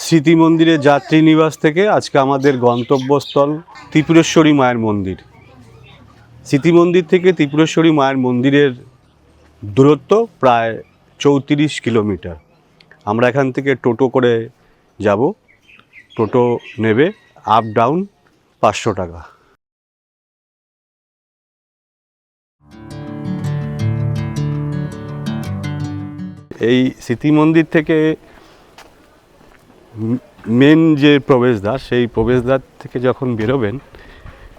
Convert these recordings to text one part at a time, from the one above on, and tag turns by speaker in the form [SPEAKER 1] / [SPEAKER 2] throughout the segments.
[SPEAKER 1] স্মৃতি মন্দিরের যাত্রী নিবাস থেকে আজকে আমাদের গন্তব্যস্থল ত্রিপুরেশ্বরী মায়ের মন্দির। স্মৃতি মন্দির থেকে ত্রিপুরেশ্বরী মায়ের মন্দিরের দূরত্ব প্রায় 34 কিলোমিটার। আমরা এখান থেকে টোটো করে যাব। টোটো নেবে আপ ডাউন 500 টাকা। এই স্মৃতি মন্দির থেকে মেন যে প্রবেশদ্বার, সেই প্রবেশদ্বার থেকে যখন বেরোবেন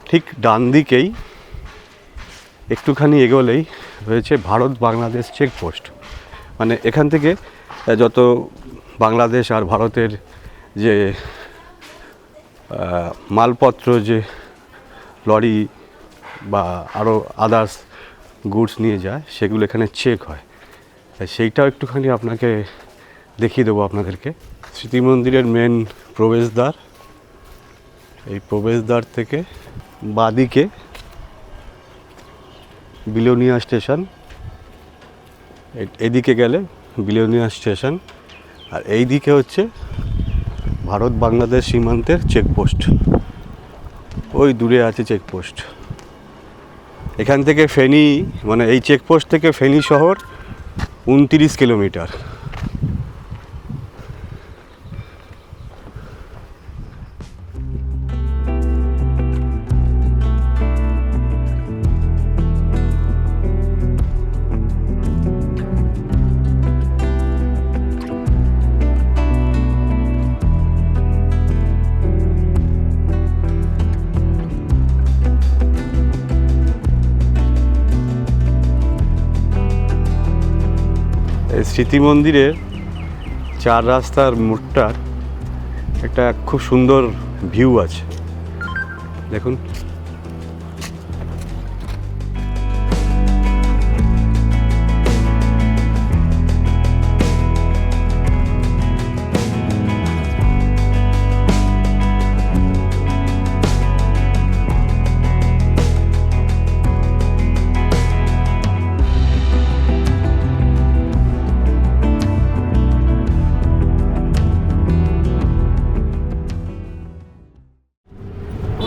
[SPEAKER 1] ঠিক ডান দিকেই একটুখানি এগোলেই রয়েছে ভারত বাংলাদেশ চেকপোস্ট। মানে এখান থেকে যত বাংলাদেশ আর ভারতের যে মালপত্র, যে লরি বা আরও আদার্স গুডস নিয়ে যায়, সেগুলো এখানে চেক হয়। সেইটাও একটুখানি আপনাকে দেখিয়ে দেবো আপনাদেরকে। স্মৃতি মন্দিরের মেন প্রবেশদ্বার, এই প্রবেশদ্বার থেকে বাঁদিকে বিলোনিয়া স্টেশন, এদিকে গেলে বিলোনিয়া স্টেশন, আর এই দিকে হচ্ছে ভারত বাংলাদেশ সীমান্তের চেকপোস্ট। ওই দূরে আছে চেকপোস্ট। এখান থেকে ফেনী, মানে এই চেকপোস্ট থেকে ফেনী শহর 29 কিলোমিটার। স্মৃতি মন্দিরের 4 রাস্তার মোড়টার একটা খুব সুন্দর ভিউ আছে, দেখুন।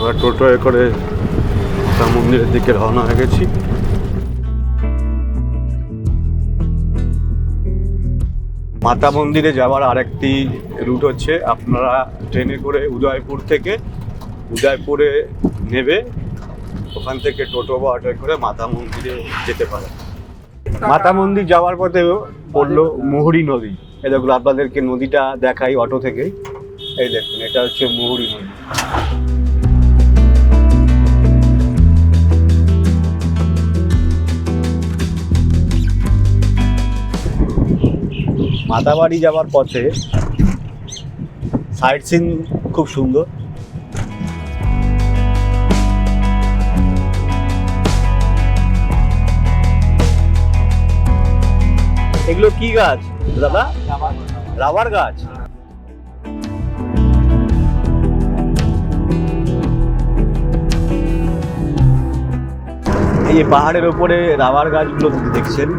[SPEAKER 1] আমরা টোটোয় করে মাতা মন্দিরের দিকে রওনা হয়ে গেছি। মাতা মন্দিরে যাওয়ার আরেকটি রুট হচ্ছে, আপনারা ট্রেনে করে উদয়পুর থেকে, উদয়পুরে নেবে, ওখান থেকে টোটো বা অটোয় করে মাতা মন্দিরে যেতে পারে। মাতা মন্দির যাওয়ার পথে পড়লো মুহুরী নদী। এই দেখুন, আপনাদেরকে নদীটা দেখাই অটো থেকেই। এই দেখুন, এটা হচ্ছে মুহুরী নদী। মাতাবাড়ি যাওয়ার পথে সাইট সিন খুব সুন্দর। এগুলো কি গাছ দাদা? রাবার গাছ। এই যে পাহাড়ের ওপরে রাবার গাছগুলো দেখছেন,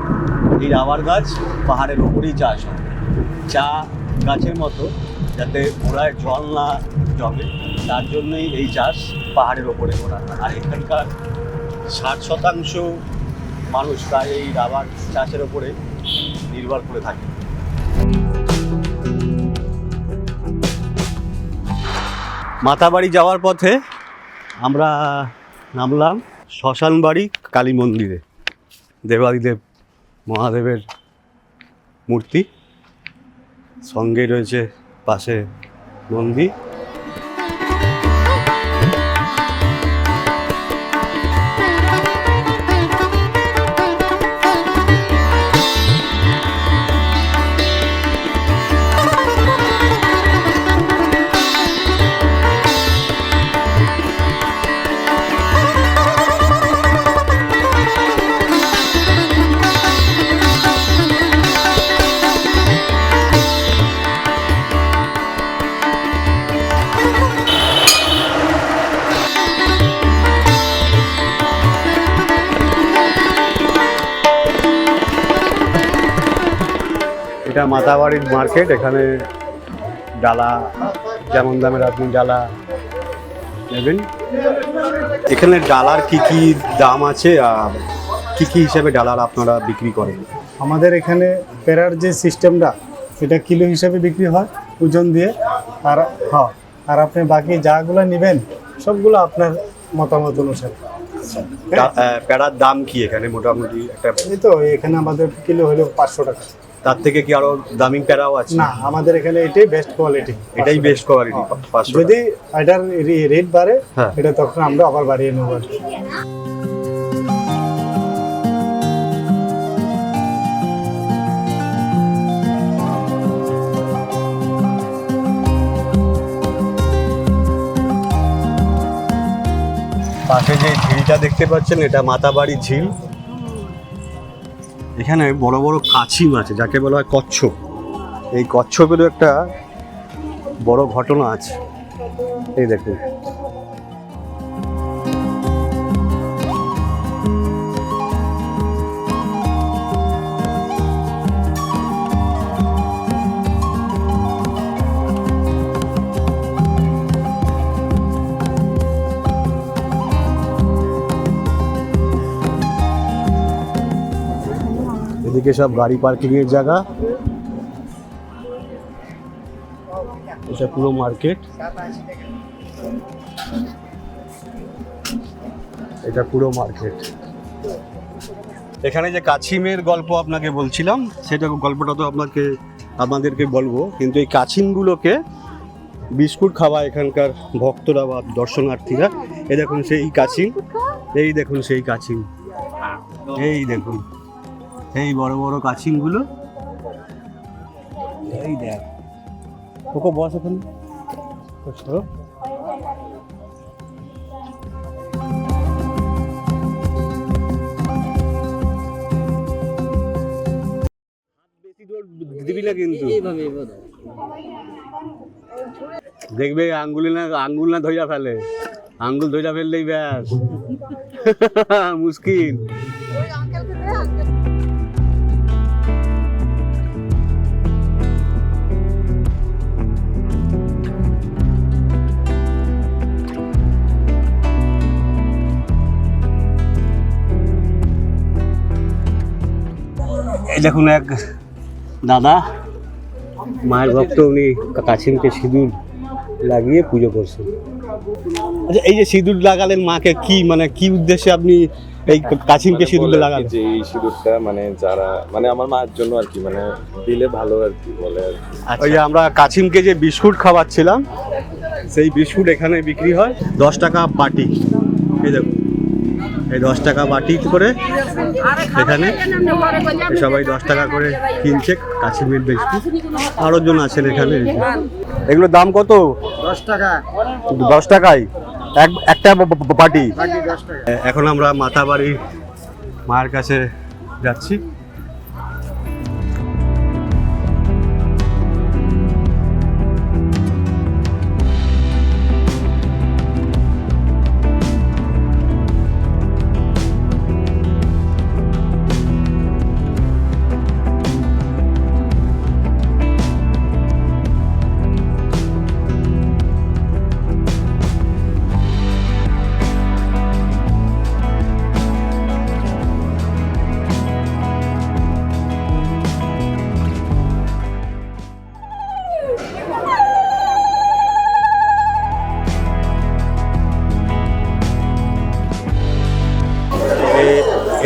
[SPEAKER 1] এই রাবার গাছ পাহাড়ের ওপরেই চাষ হয়। চা গাছের মতো, যাতে গোড়ায় জল না জমে, তার জন্যই এই চাষ পাহাড়ের ওপরে করা হয়। আর এখানকার 60% মানুষ প্রায় এই রাবার চাষের ওপরে নির্ভর করে থাকে। মাতাবাড়ি যাওয়ার পথে আমরা নামলাম শ্মশানবাড়ি কালী মন্দিরে। দেবাদিদেব মহাদেবের মূর্তি, সঙ্গে রয়েছে পাশে মন্দির। এটা মাতাবাড়ির মার্কেট। এখানে ডালা যেমন দামের আপনি ডালা নেবেন। এখানে ডালার কি কি দাম আছে আর কি কি হিসাবে ডালার আপনারা বিক্রি করেন?
[SPEAKER 2] আমাদের এখানে পেরার যে সিস্টেমটা এটা কিলো হিসাবে বিক্রি হয় ওজন দিয়ে। আর হ্যাঁ, আর আপনি বাকি যাগুলো নেবেন সবগুলো আপনার মতামত অনুসারে।
[SPEAKER 1] প্যারার দাম কি এখানে মোটামুটি একটা?
[SPEAKER 2] এই তো এখানে আমাদের কিলো হলো 500 টাকা।
[SPEAKER 1] তার থেকে কি আরো দামি প্যারাও আছে?
[SPEAKER 2] না, আমাদের এখানে এটাই বেস্ট কোয়ালিটি।
[SPEAKER 1] এটাই বেস্ট কোয়ালিটি। 500
[SPEAKER 2] যদি এটার রেট বাড়ে
[SPEAKER 1] হ্যাঁ।
[SPEAKER 2] এটা তখন আমরা আবার বাড়িয়ে নেব আর কি।
[SPEAKER 1] পাশে যে ঝিলটা দেখতে পাচ্ছেন এটা মাতাবাড়ি ঝিল। এখানে বড় বড় কাছিম আছে যাকে বলা হয় কচ্ছপ। এই কচ্ছপেরও একটা বড় ঘটনা আছে, এই দেখুন। এদিকে সব গাড়ি পার্কিং এর জায়গা, এটা পুরো মার্কেট, এটা পুরো মার্কেট। এখানে যে কাছিমের গল্প আপনাকে বলছিলাম সেটা গল্পটা তো আপনাদেরকে বলবো, কিন্তু এই কাছিমগুলোকে বিস্কুট খাওয়া এখানকার ভক্তরা বা দর্শনার্থীরা। এই দেখুন সেই কাছিম, এই দেখুন সেই কাছিম, এই দেখুন এই বড় বড় কাছিমগুলো, এই দেখ ওকে বস ওখানে। দিবি না কিন্তু, দেখবে আঙ্গুল না ধইরা ফেলে, আঙ্গুল ধইরা ফেললেই ব্যাস মুশকিল। এই দেখুন এক দাদা মায়ের ভক্ত, উনি কাছিমকে সিঁদুর লাগিয়ে পুজো করছেন। আচ্ছা, এই যে সিঁদুর লাগালেন মাকে, কি মানে কি উদ্দেশ্যে আপনি এই কাছিমকে সিঁদুর লাগালেন?
[SPEAKER 3] যে এই সিঁদুরটা মানে যারা মানে আমার মায়ের জন্য আর কি, মানে দিলে ভালো আর কি বলে আর কি।
[SPEAKER 1] ওই যে আমরা কাছিমকে যে বিস্কুট খাওয়াচ্ছিলাম সেই বিস্কুট এখানে বিক্রি হয় 10 টাকা বাটি। এই দেখুন এই 10 টাকা বাটি করে এখানে সবাই 10 টাকা করে কিনছে কাছিমের বিস্কুট। আরো জন আছেন এখানে। এগুলোর দাম কত?
[SPEAKER 2] 10 টাকা।
[SPEAKER 1] 10 টাকায় একটা বাটি।
[SPEAKER 2] 10 টাকা।
[SPEAKER 1] এখন আমরা মাতাবাড়ি মায়ের কাছে যাচ্ছি।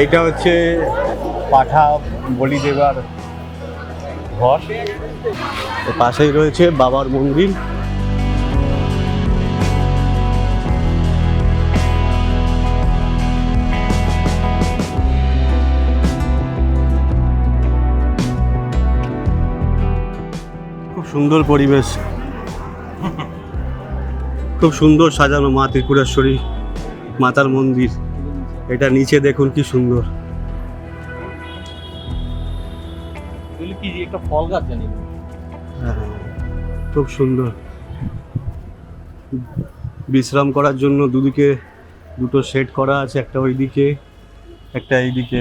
[SPEAKER 1] এইটা হচ্ছে পাঠা বলি দেবার ঘর, পাশেই রয়েছে বাবার মন্দির। খুব সুন্দর পরিবেশ, খুব সুন্দর সাজানো মা ত্রিপুরেশ্বরী মাতার মন্দির। এটা নিচে দেখুন কি সুন্দর।
[SPEAKER 4] একটা ফল গাছ জানি,
[SPEAKER 1] হ্যাঁ, খুব সুন্দর। বিশ্রাম করার জন্য দুদিকে দুটো সেট করা আছে, একটা ওইদিকে একটা এইদিকে।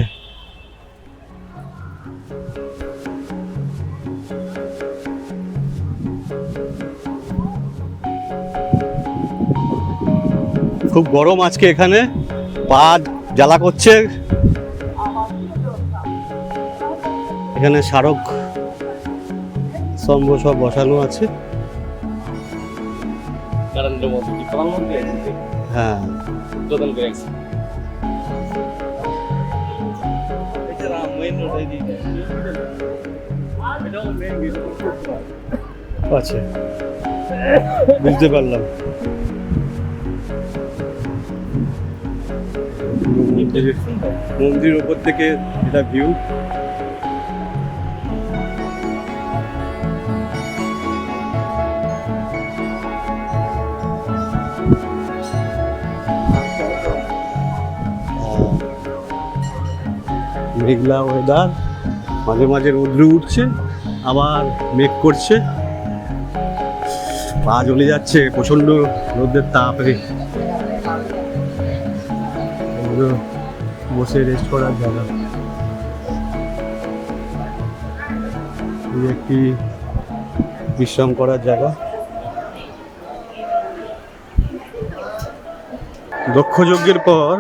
[SPEAKER 1] খুব গরম আজকে এখানে, পা জ্বালা করছে। এখানে স্মারক স্তম্ভ সব বসানো আছে।
[SPEAKER 3] নরেন্দ্র মোদী প্রধানমন্ত্রী আছে,
[SPEAKER 1] হ্যাঁ,
[SPEAKER 3] উদ্বোধন করে গেছে। এছাড়া মেইন রোড এই দিকে এটাও মেইন গেট।
[SPEAKER 1] আচ্ছা, বুঝতে পারলাম। মন্দিরের উপর থেকে এটা ভিউ। মেঘলা ওয়েদার, মাঝে মাঝে রৌদ্র উঠছে, আবার মেঘ করছে, পা জ্বলে যাচ্ছে প্রচন্ড রোদের তাপে। এগুলো বসে রেস্ট করার জায়গা। এই একটি বিশ্রাম করার জায়গা। দক্ষ যজ্ঞের পর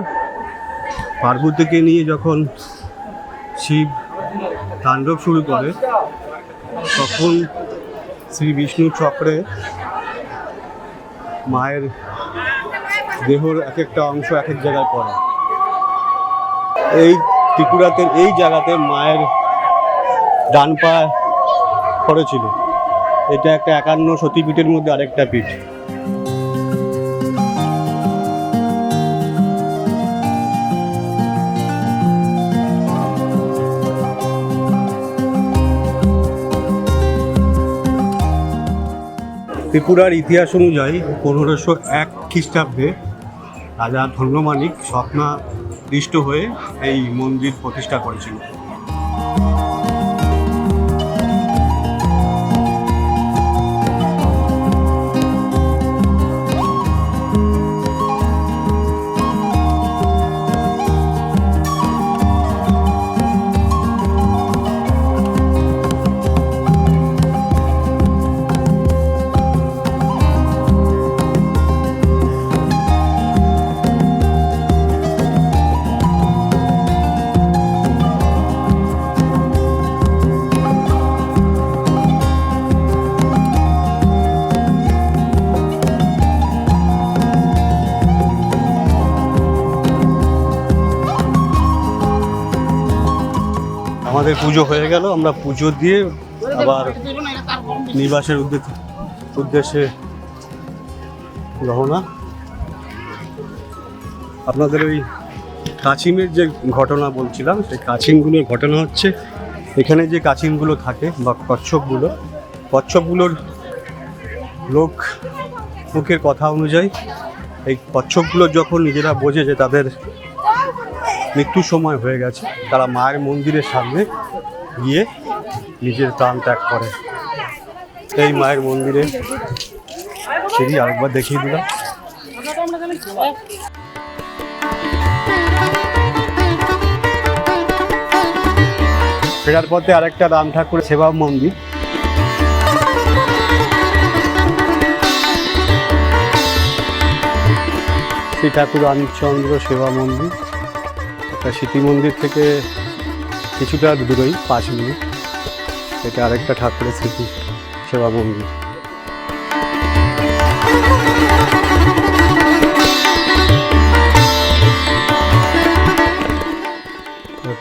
[SPEAKER 1] পার্বতীকে নিয়ে যখন শিব তাণ্ডব শুরু করে, তখন শ্রী বিষ্ণু চক্রে মায়ের দেহর এক একটা অংশ এক এক জায়গায় পড়ে। এই ত্রিপুরাতে এই জায়গাতে মায়ের ডান পা পড়েছিল। এটা একটা 51 সতীপীঠের মধ্যে আরেকটা পীঠ। ত্রিপুরার ইতিহাস অনুযায়ী 1501 খ্রিস্টাব্দে রাজা ধন্যমাণিক স্বপ্নাদিষ্ট হয়ে এই মন্দির প্রতিষ্ঠা করেছিল। আমাদের পুজো হয়ে গেল, আমরা পুজো দিয়ে আবার নিবাসের উদ্দেশ্যে রওনা। আপনাদের ওই কাছিমের যে ঘটনা বলছিলাম, সেই কাছিমগুলোর ঘটনা হচ্ছে, এখানে যে কাছিমগুলো থাকে বা কচ্ছপগুলোর মুখের কথা অনুযায়ী এই কচ্ছপগুলো যখন নিজেরা বোঝে যে তাদের মৃত্যুর সময় হয়ে গেছে, তারা মায়ের মন্দিরের সামনে গিয়ে নিজের প্রাণ ত্যাগ করে। এই মায়ের মন্দিরে সিঁড়ি আরেকবার দেখিয়ে দিলাম। ফেরার পথে আরেকটা রাম ঠাকুর সেবা মন্দির। শ্রী ঠাকুর রামচন্দ্র সেবা মন্দির। স্মৃতি মন্দির থেকে কিছুটা দূরেই 5 মিনিট। এটা আরেকটা ঠাকুরের স্মৃতি সেবা মন্দির।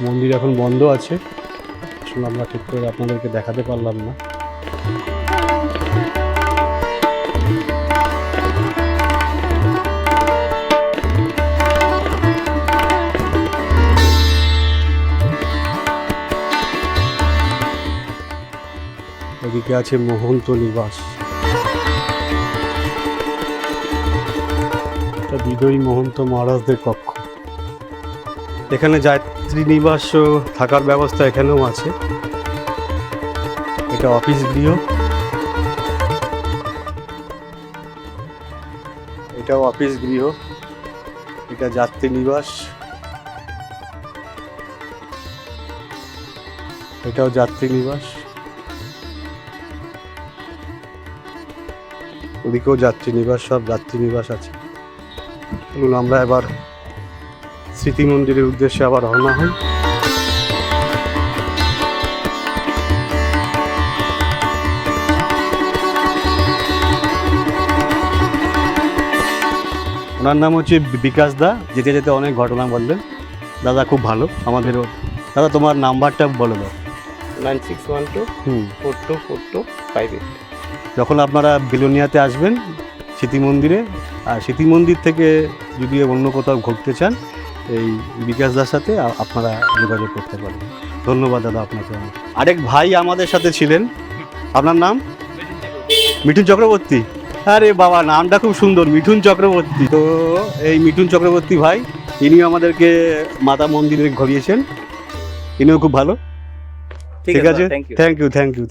[SPEAKER 1] মন্দির এখন বন্ধ আছে, আসলে আমরা ঠিক করে আপনাদেরকে দেখাতে পারলাম না। এদিকে আছে মহন্ত নিবাস, এটা বিদয়ী মহন্ত মহারাজদের কক্ষ। এখানে যাত্রী নিবাস থাকার ব্যবস্থা এখানেও আছে। এটা অফিস গৃহ, এটাও অফিস গৃহ। এটা যাত্রী নিবাস, এটাও যাত্রী নিবাস। ওদিকেও যাত্রী নিবাস, সব যাত্রী নিবাস আছে। চলুন আমরা এবার স্মৃতি মন্দিরের উদ্দেশ্যে আবার রওনা হই। ওনার নাম হচ্ছে বিকাশ দা। যেতে যেতে অনেক ঘটনা বললেন। দাদা খুব ভালো আমাদেরও। দাদা তোমার নাম্বারটা বলে দাও।
[SPEAKER 3] 9612
[SPEAKER 1] হুম
[SPEAKER 3] 424258।
[SPEAKER 1] যখন আপনারা বিলোনিয়াতে আসবেন স্মৃতি মন্দিরে, আর স্মৃতি মন্দির থেকে যদি অন্য কোথাও ঘুরতে চান এই বিকাশ দার সাথে আপনারা যোগাযোগ করতে পারেন। ধন্যবাদ দাদা আপনাকে অনেক। আরেক ভাই আমাদের সাথে ছিলেন, আপনার নাম? মিঠুন চক্রবর্তী। আরে বাবা, নামটা খুব সুন্দর, মিঠুন চক্রবর্তী। তো এই মিঠুন চক্রবর্তী ভাই, ইনিও আমাদেরকে মাতা মন্দিরে ঘুরিয়েছেন, ইনিও খুব ভালো। ঠিক আছে, থ্যাংক ইউ।